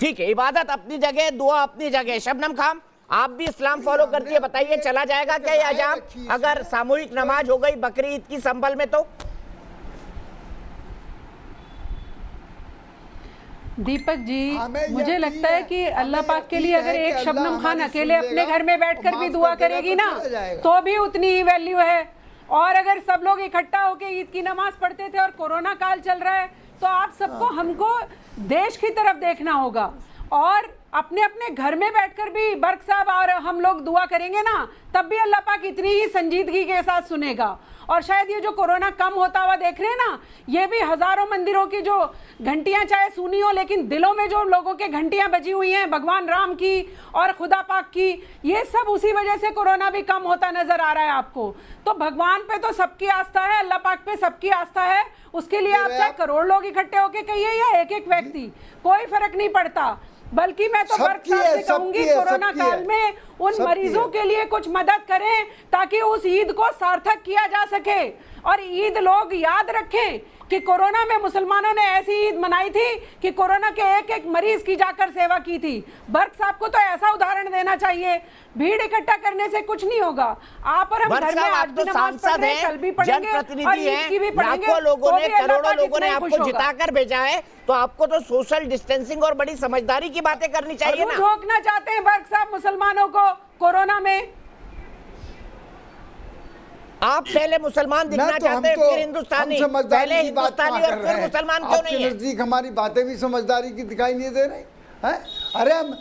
ठीक है, इबादत अपनी जगह, दुआ अपनी जगह। शबनम खान, आप भी इस्लाम फॉलो करती है, बताइए चला जाएगा क्या ये अजाब अगर सामूहिक नमाज हो गई बकरी ईद की संभल में? तो दीपक जी, मुझे लगता है कि अल्लाह पाक के लिए अगर एक शबनम खान अकेले अपने घर में बैठकर भी दुआ करेगी ना, तो भी उतनी ही वैल्यू है। और अगर सब लोग इकट्ठा होकर ईद की नमाज पढ़ते थे और कोरोना काल चल रहा है, तो आप सबको हमको देश की तरफ देखना होगा और अपने अपने घर में बैठकर भी बर्क साहब और हम लोग दुआ करेंगे ना, तब भी अल्लाह पाक इतनी ही संजीदगी के साथ सुनेगा। और शायद ये जो कोरोना कम होता हुआ देख रहे हैं ना, ये भी हजारों मंदिरों की जो घंटियां चाहे सुनी हो, लेकिन दिलों में जो लोगों के घंटियां बजी हुई हैं भगवान राम की और खुदा पाक की, ये सब उसी वजह से कोरोना भी कम होता नजर आ रहा है आपको। तो भगवान पे तो सबकी आस्था है, अल्लाह पाक पे सबकी आस्था है, उसके लिए आप चाहे करोड़ लोग इकट्ठे होके कहिए या एक एक व्यक्ति, कोई फर्क नहीं पड़ता। बल्कि मैं तो बर्क साहब से कहूंगी कोरोना काल में उन मरीजों के लिए कुछ मदद करें ताकि उस ईद को सार्थक किया जा सके। और ईद लोग याद रखें कि कोरोना में मुसलमानों ने ऐसी ईद मनाई थी कि कोरोना के एक एक मरीज की जाकर सेवा की थी। बर्क साहब को तो ऐसा उदाहरण देना चाहिए। भीड़ इकट्ठा करने से कुछ नहीं होगा। आप और हम घर में आज भी नमाज पढ़ रहे हैं, कल भी पढ़ेंगे और ईद की भी पढ़ेंगे। लाखों लोगों ने, करोड़ों लोगों ने आपको जिताकर भेजा है, तो आपको तो सोशल डिस्टेंसिंग और बड़ी समझदारी की बातें करनी चाहिए ना। रोकना चाहते हैं बर्क साहब मुसलमानों को कोरोना में। आप पहले मुसलमान दिखना चाहते हैं, फिर हिंदुस्तानी, पहले हिंदुस्तानी और फिर मुसलमान क्यों नहीं है? नजदीक हमारी बातें भी समझदारी की दिखाई नहीं दे रही हैं? अरे हम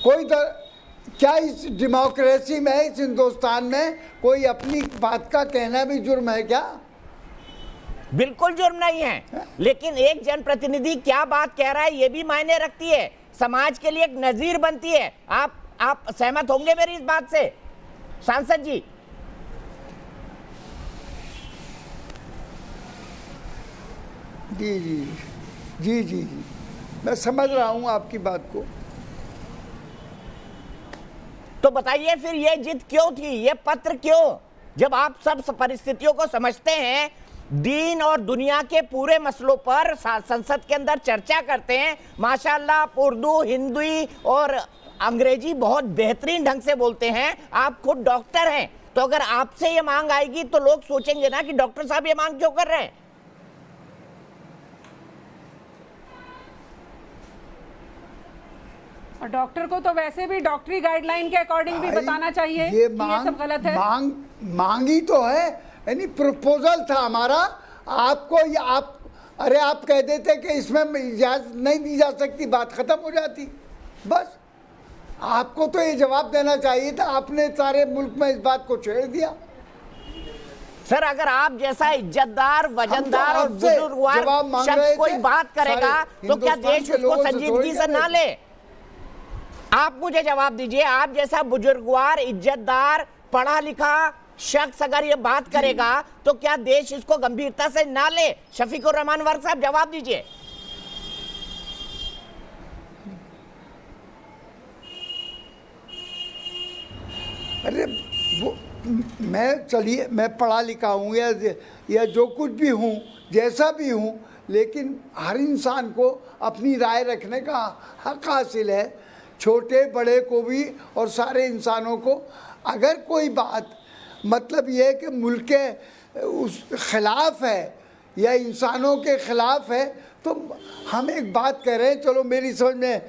कोई क्या इस डेमोक्रेसी में, इस हिंदुस्तान में कोई अपनी बात का कहना भी जुर्म है क्या? बिल्कुल जुर्म नहीं है, लेकिन एक जनप्रतिनिधि क्या बात कह रहा है ये भी मायने रखती है, समाज के लिए एक नजीर बनती है। आप सहमत होंगे मेरी इस बात से सांसद जी? जी जी जी जी जी, मैं समझ रहा हूँ आपकी बात को। तो बताइए फिर ये जिद क्यों थी, ये पत्र क्यों? जब आप सब परिस्थितियों को समझते हैं, दीन और दुनिया के पूरे मसलों पर संसद के अंदर चर्चा करते हैं, माशाल्लाह आप उर्दू, हिंदी और अंग्रेजी बहुत बेहतरीन ढंग से बोलते हैं, आप खुद डॉक्टर हैं, तो अगर आपसे ये मांग आएगी तो लोग सोचेंगे ना कि डॉक्टर साहब ये मांग क्यों कर रहे हैं। और डॉक्टर को तो वैसे भी डॉक्टरी गाइडलाइन के अकॉर्डिंग भी बताना चाहिए ये सब गलत है। मांगी तो है, यानी प्रपोजल था हमारा आपको। अरे आप कह देते कि इसमें इजाजत नहीं दी जा सकती, बात खत्म हो जाती। बस आपको तो ये जवाब देना चाहिए था, आपने सारे मुल्क में इस बात को छेड़ दिया। सर अगर आप जैसा इज्जतदार, वजनदार और बुजुर्गवार शख्स कोई बात करेगा तो क्या देश उसको संजीदगी से ना ले? आप मुझे जवाब दीजिए, आप जैसा बुजुर्गवार, इज्जतदार, पढ़ा लिखा शख्स अगर ये बात करेगा तो क्या देश इसको गंभीरता से ना ले? शफीकुर रहमान वर्क साहब जवाब दीजिए। अरे वो चलिए मैं पढ़ा लिखा हूँ या जो कुछ भी हूँ, जैसा भी हूँ, लेकिन हर इंसान को अपनी राय रखने का हक हासिल है, छोटे बड़े को भी और सारे इंसानों को। अगर कोई बात मतलब ये है कि मुल्क के उस खिलाफ है या इंसानों के खिलाफ है, तो हम एक बात कह रहे हैं, चलो मेरी समझ में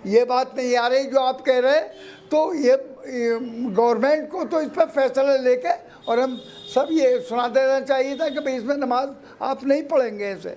ये बात नहीं आ रही जो आप कह रहे हैं, तो ये गवर्नमेंट को तो इस पर फैसला लेके और हम सब ये सुना देना चाहिए था कि भाई इसमें नमाज आप नहीं पढ़ेंगे ऐसे।